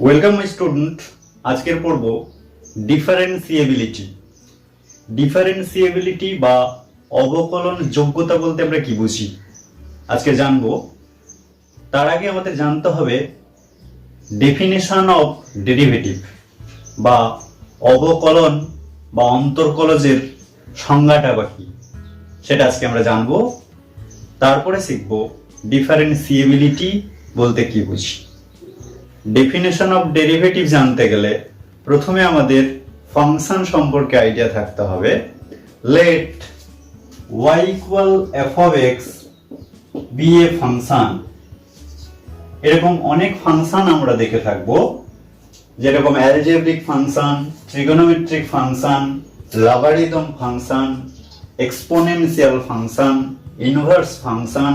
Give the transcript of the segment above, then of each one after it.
Welcome my student. আজকের পড়ব ডিফারেন্সিয়েবিলিটি বা অবকলন যোগ্যতা বলতে আমরা কি বুঝি আজকে জানবো। তার আগে আমাদের জানতে হবে ডেফিনেশন অফ ডেরিভেটিভ বা অবকলন বা অন্তর্কলজের সংজ্ঞাটা বা কি সেটা আজকে আমরা জানবো। তারপরে শিখবো ডিফারেন্সিয়েবিলিটি বলতে কি বুঝি। ডেফিনেশন অফ ডেরিভেটিভ জানতে গেলে প্রথমে আমাদের ফাংশন সম্পর্কে আইডিয়া থাকতে হবে। Let y equal f of x be a function. এরকম অনেক ফাংশন আমরা দেখে থাকবো, যেরকম algebraic function, trigonometric function, logarithm function, exponential function, inverse function,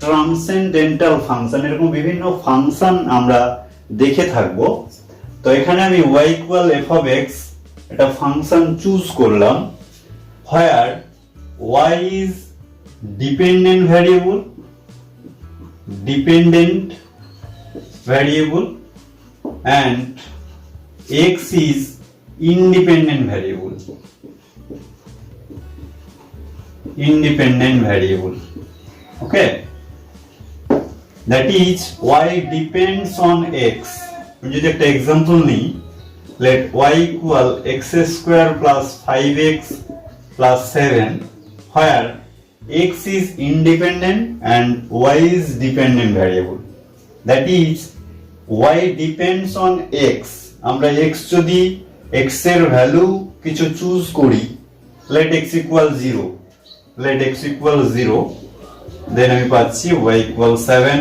transcendental function, এরকম বিভিন্ন ফাংশন আমরা দেখে থাকবো। তো এখানে আমি y equal f of x এটা ফাংশন চুজ করলাম, where y is dependent variable and x is independent variable. Okay, that is y depends on x. যদি একটা एग्जांपल নিই, let y equal x square plus 5x plus 7, where x is independent and y is dependent variable. That is y depends on x. আমরা x যদি x এর value কিছু choose করি, let x equal 0, then আমি পাচ্ছি y equal 7.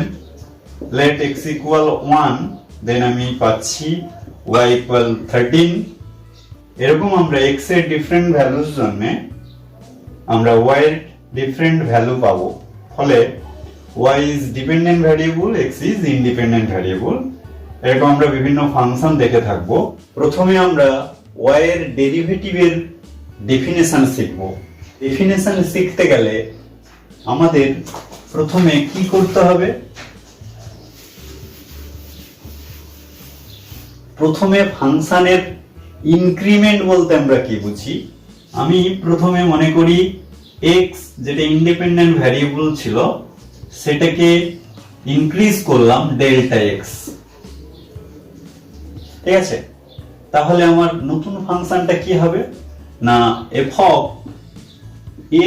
let x equal 1, then আমি পাচ্ছি y equal 13. এরকম আমরা x এর ডিফারেন্ট ভ্যালুর জন্য আমরা y এর ডিফারেন্ট ভ্যালু পাবো। ফলে y is dependent variable, x is independent variable. এরকম আমরা বিভিন্ন ফাংশন দেখে থাকবো। প্রথমে আমরা y এর ডেরিভেটিভের ডেফিনেশন শিখব। ডেফিনেশন শিখতে গেলে আমাদের প্রথমে কি করতে হবে? প্রথমে ফাংশনের ইনক্রিমেন্ট বলতে আমরা কি বুঝি। আমি প্রথমে মনে করি x যেটা ইন্ডিপেন্ডেন্ট ভ্যারিয়েবল ছিল সেটাকে ইনক্রিজ করলাম ডেল্টা x। ঠিক আছে, তাহলে আমার নতুন ফাংশনটা কি হবে না f of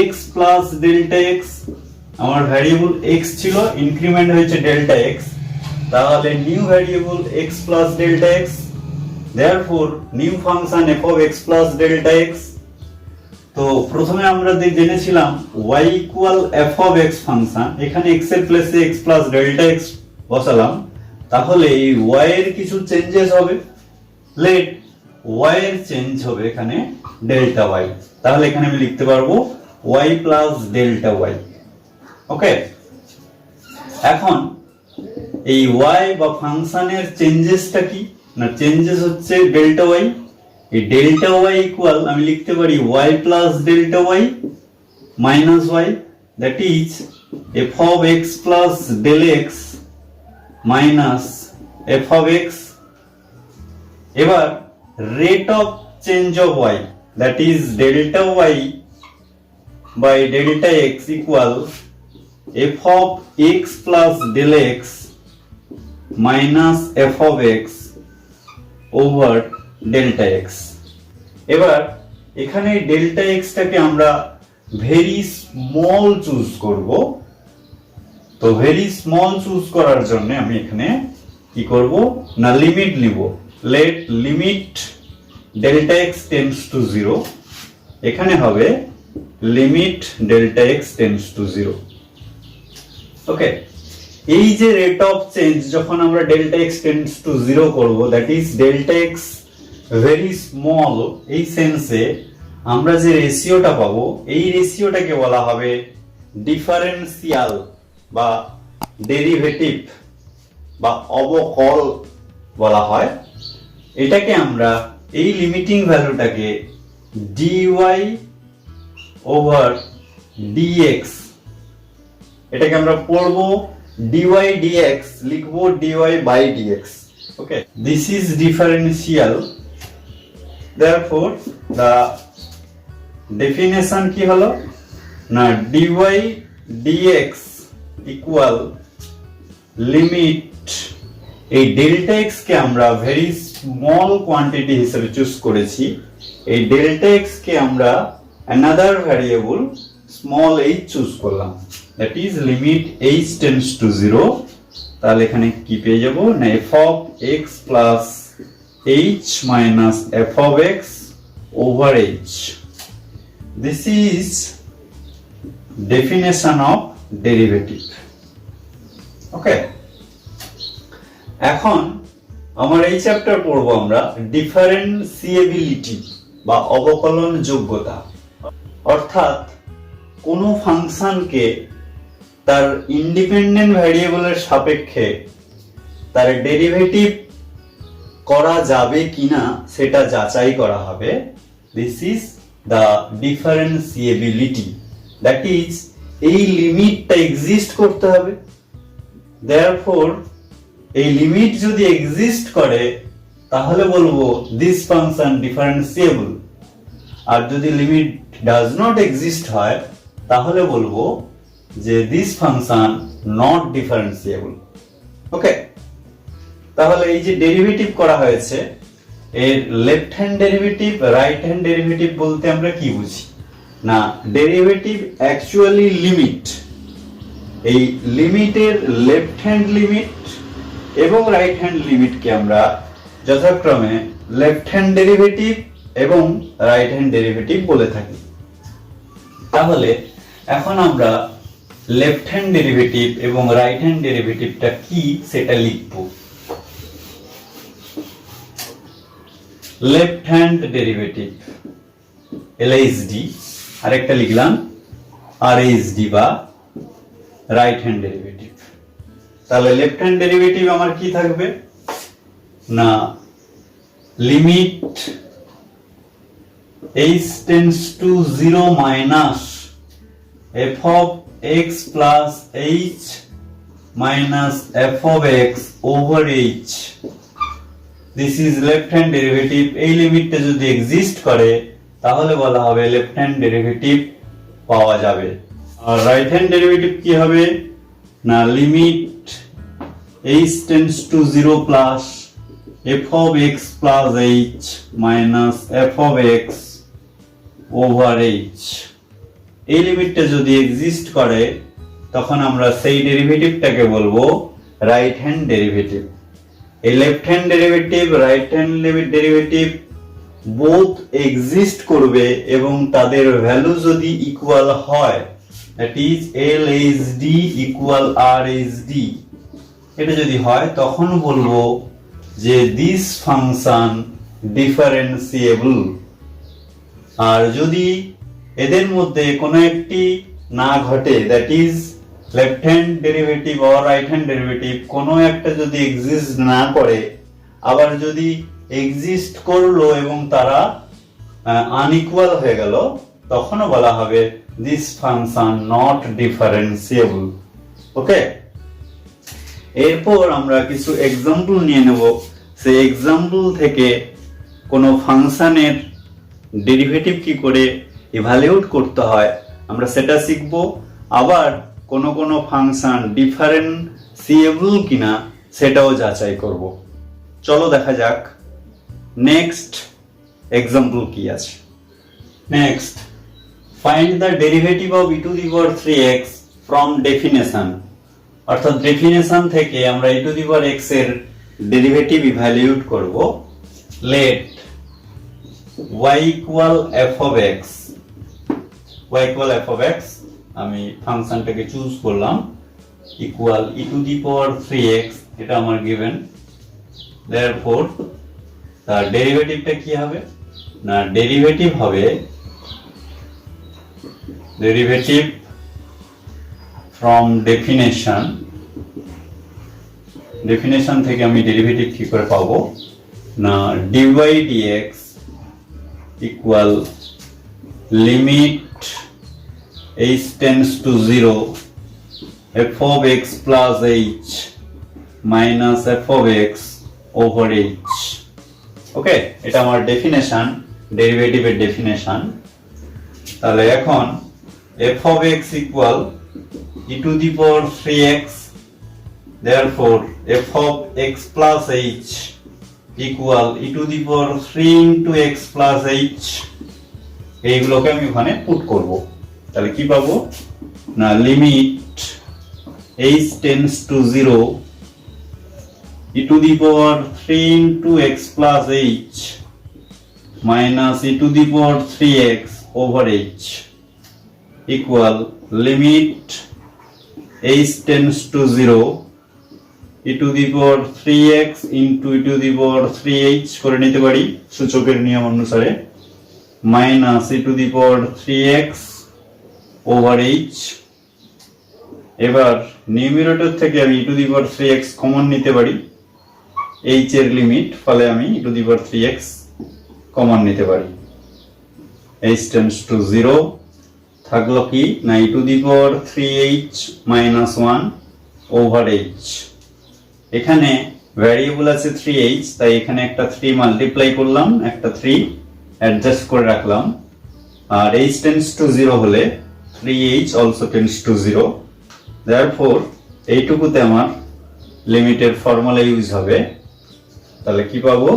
x plus delta x। আমার ভ্যারিয়েবল x ছিল, ইনক্রিমেন্ট হয়েছে ডেল্টা x, তাহলে new variable x plus delta x, therefore new function f of x plus delta x। তো প্রথমে আমরা জেনেছিলাম y equal f of x function, এখানে x এর প্লেসে x প্লাস ডেল্টা x বসালাম, তাহলে এই y এর কিছু চেঞ্জেস হবে। লেট y এর চেঞ্জ হবে এখানে ডেল্টা y, তাহলে এখানে আমি লিখতে পারবো y প্লাস ডেল্টা y। ওকে, এখন এই y বা ফাংশনের চেঞ্জেসটা কি না, চেঞ্জেস হচ্ছে ডেল্টা y। এই ডেল্টা y ইকুয়াল আমি লিখতে পারি y plus delta y minus y, that is f of x plus del x minus f of x। এবার rate of change of y, that is delta y by delta x equal f of x plus del x minus f of x over delta x। এবার এখানে delta x টাকে আমরা very small choose করব। তো very small choose করার জন্য আমি এখানে কি করব না লিমিট নিব। Let limit delta x tends to 0, এখানে হবে limit delta x tends to 0। Okay, এই যে রেট অফ চেঞ্জ যখন আমরা ডেল্টা x টেন্ডস টু 0 করব, that is delta x very small, এই সেন্সে আমরা যে রেশিওটা পাবো এই রেশিওটাকে বলা হবে ডিফারেন্সিয়াল বা ডেরিভেটিভ বা অবকল বলা হয়। এটাকে আমরা এই লিমিটিং ভ্যালুটাকে dy ওভার dx, এটাকে আমরা পড়বো dy dx, লিখবো dy by dx। Okay, this is differential. Therefore the definition কি হলো না dy dx equal limit এই ডেল্টা x কে আমরা ভেরি স্মল কোয়ান্টিটি হিসেবে চুজ করেছি এই ডেল্টা x কে আমরা another variable small h choose করলাম that is limit h tends to 0 তাহলে এখানে কি পেয়ে যাব না f of x plus h minus f of x over h. This is definition of derivative. Okay. এখন আমার এই চ্যাপ্টার পড়বো আমরা ডিফারেন্সিয়েবিলিটি বা অবকলন যোগ্যতা অর্থাৎ কোন ফাংশনকে তার ইন্ডিপেন্ডেন্ট ভ্যারিয়েবলের সাপেক্ষে তার ডেরিভেটিভ করা যাবে কিনা সেটা যাচাই করা হবে this is the ডিফারেন্সিয়েবিলিটি that is এই লিমিটটা এক্সিস্ট করতে হবে দেয়ারফর এই লিমিট যদি এক্সিস্ট করে তাহলে বলবো দিস ফাংশন ডিফারেন্সিয়েবল আর যদি লিমিট ডাজ নট এক্সিস্ট হয় তাহলে বলবো যে দিস ফাংশন নট ডিফারেন্সিয়েবল ওকে তাহলে এই যে ডেরিভেটিভ করা হয়েছে এর left hand derivative right hand derivative বলতে আমরা কি বুঝি না ডেরিভেটিভ অ্যাকচুয়ালি লিমিট এই লিমিটের লেফট হ্যান্ড লিমিট এবং রাইট হ্যান্ড লিমিটকে আমরা যথাক্রমে লেফট হ্যান্ড ডেরিভেটিভ এবং রাইট হ্যান্ড ডেরিভেটিভ বলে থাকি তাহলে এখন আমরা লেফট হ্যান্ড ডেরিভেটিভ এবং রাইট হ্যান্ড ডেরিভেটিভটা কি সেটা লিখব লেফট হ্যান্ড ডেরিভেটিভ LHD আরেকটা লিখলাম RHD বা রাইট হ্যান্ড ডেরিভেটিভ তাহলে লেফট হ্যান্ড ডেরিভেটিভ আমার কি থাকবে না limit h tends to 0 minus f of x plus h minus f of x over h this is left hand derivative এই লিমিটটা যদি এক্সিস্ট করে তাহলে বলা হবে লেফট হ্যান্ড ডেরিভেটিভ পাওয়া যাবে আর রাইট হ্যান্ড ডেরিভেটিভ কি হবে না limit h tends to 0 plus f of x plus h minus f of x over h এই লিমিটটা যদি এক্সিস্ট করে তখন আমরা সেই ডেরিভেটিভটাকে বলবো রাইট হ্যান্ড ডেরিভেটিভ এই left hand derivative right hand derivative both exist করবে এবং তাদের ভ্যালু যদি ইকুয়াল হয় that is LHD equal RHD এটা যদি হয় তখন বলবো যে দিস ফাংশন ডিফারেন্সিয়েবল আর যদি এদের মধ্যে কোনো একটি না ঘটে that is left hand derivative or right hand derivative কোনো একটা যদি এক্সিস্ট না করে আবার যদি এক্সিস্ট করলো এবং তারা আনইকুয়াল হয়ে গেল তখনও বলা হবে দিস ফাংশন নট ডিফারেন্সিয়েবল ওকে এরপর আমরা কিছু এক্সাম্পল নিয়ে নেব সেই এক্সাম্পল থেকে কোনো ফাংশনের ডেরিভেটিভ কি করে ইভালুয়েট করতে হয় আমরা সেটা শিখব আবার কোনো ফাংশন ডিফারেন্সিয়েবল কিনা সেটাও যাচাই করব চলো দেখা যাক নেক্সট এক্সাম্পল কি আছে next find the derivative of e to the power 3x from definition অর্থাৎ ডেফিনেশন থেকে আমরা e to the power x এর ডেরিভেটিভ ইভালুয়েট করব late y equal f of x y equal f of x আমি ফাংশনটাকে choose করলাম equal e to the power 3x এটা আমার given therefore তার ডেরিভেটিভটা কি হবে না ডেরিভেটিভ হবে ডেরিভেটিভ ফ্রম ডেফিনেশন থেকে আমি ডেরিভেটিভ কি করে পাবো না dy dx equal limit h tends to 0 f of x plus h minus f of x over H. Okay, এটা আমার ডেফিনেশন, ডেরিভেটিভের ডেফিনেশন। তাহলে এখন f of x equal e to the power 3x, therefore f of x plus h equal e to the power 3 into x plus h, এইগুলোকে আমি ওখানে put করব। তাহলে কি পাবো না, limit h tends to 0 e to the power 3 into x plus h minus e to the power 3x over h equal limit h tends to 0 e to the power 3x into e to the power 3h করে নিতে পারি সূচকের নিয়ম অনুসারে, minus e to the power 3x over h। এবার numerator থেকে আমি e to the power 3x common নিতে পারি, h এর লিমিট, ফলে আমি e to the power 3x common নিতে পারি। h tends to 0 থাকলো কি না, e to the power 3h minus 1 over h। এখানে ভ্যারিয়েবল আছে 3h, তাই এখানে একটা 3 মাল্টিপ্লাই করলাম, একটা 3 অ্যাডজাস্ট করে রাখলাম। আর h tends to 0 হলে 3h also tends to 0, therefore এইটুকুতে আমার লিমিটের ফর্মুলা ইউজ হবে। তাহলে কি পাবো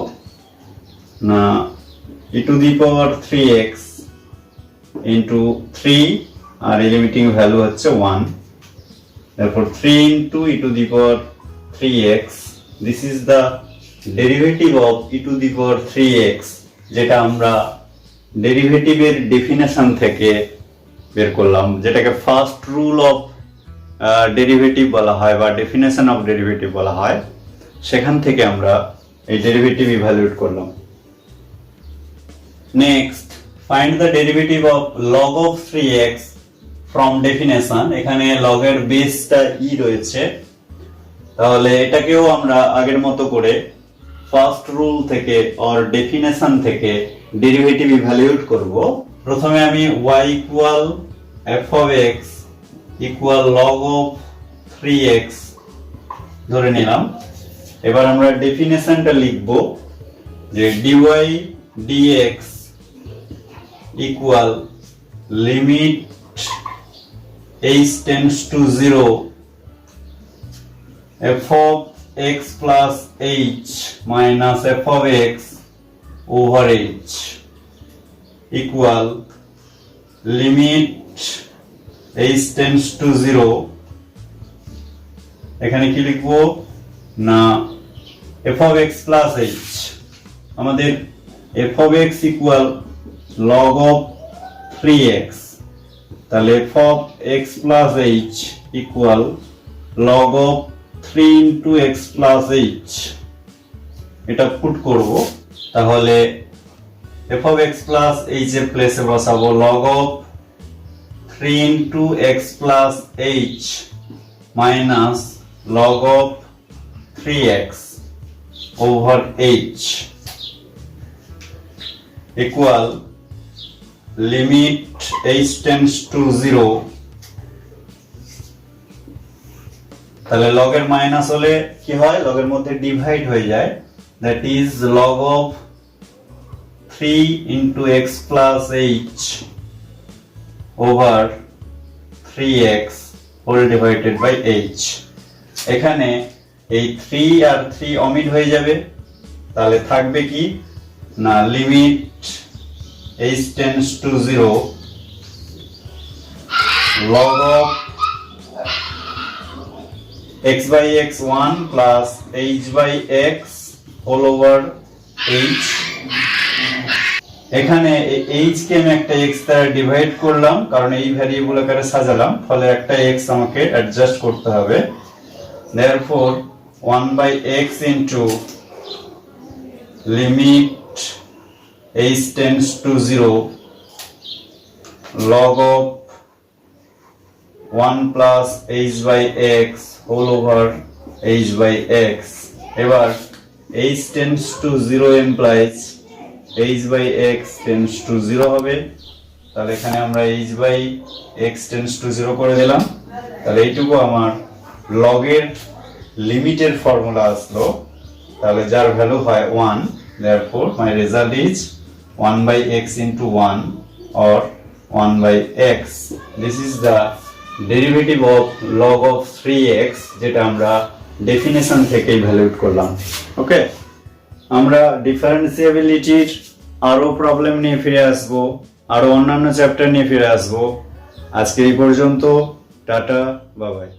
না, e to the power 3x into 3 R limiting value হচ্ছে 1, therefore 3 into e to the power 3x, this is the derivative of e to the power 3x, যেটা আমরা ডেরিভেটিভের ডেফিনেশন থেকে বের করলাম, যেটাকে ফার্স্ট রুল অফ ডেরিভেটিভ বলা হয় বা ডেফিনেশন অফ ডেরিভেটিভ বলা হয়। সেখান থেকে আমরা এই ডেরিভেটিভ ইভ্যালুয়েট করলাম। Next, find the derivative of log of 3x from definition. এখানে log এর বেসটা ই রয়েছে, তাহলে এটাকেও আমরা আগের মতো করে ফার্স্ট রুল থেকে অর ডেফিনেশন থেকে ডেরিভেটিভ ইভ্যালুয়েট করব। প্রথমে আমি y equal f of x equal log of 3x ধরে নিলাম। এবার আমরা ডেফিনেশনটা লিখব যে dy dx equal limit h tends to 0 f of x plus h minus f of x over h equal limit h tends to 0, এখানে কি লিখবো না, f of x plus h, আমাদের f of x equal log of 3x, তাহলে f of x plus h equal log of 3 into x plus h, এটা put করব। তাহলে f of x plus h এর প্লেসে বসাবো log of 3 into x plus h minus log of 3x over h equal limit h tends to 0, তাহলে log এর minus হলে কি হয়, log এর মধ্যে ডিভাইড হয়ে যায়, that is log of 3 into x plus h over 3x whole divided by h। এখানে এই 3 আর 3 অমিট হয়ে যাবে, তাহলে থাকবে কি না, limit h tends to 0 log of x by x 1 plus h by x all over h। এখানে h কে আমি একটা x দ্বারা ডিভাইড করলাম, কারণ এই ভ্যারিয়েবল আকারে সাজালাম, ফলে একটা x আমাকে অ্যাডজাস্ট করতে হবে। therefore 1 by x into limit h tends to 0 log of 1 plus h by x whole over h by x। এবার h tends to 0 implies h by x tends to 0 হবে, তাহলে এখানে আমরা h by x tends to 0 করে দিলাম। তাহলে এইটুকু আমার log এর লিমিটের ফর্মুলা আসলো। তাহলে যার ভ্যালু হয় 1, therefore my result is 1 by x into 1 or 1 by x. This is the derivative of log of 3x, যেটা আমরা ডেফিনেশন থেকেই ভ্যালুয়েট করলাম। ওকে, আমরা ডিফারেন্সিয়াবিলিটির আরো প্রবলেম নিয়ে ফিরে আসবো, আরো অন্যান্য চ্যাপ্টার নিয়ে ফিরে আসবো। আজকে এই পর্যন্ত, টাটা, বাই বাই।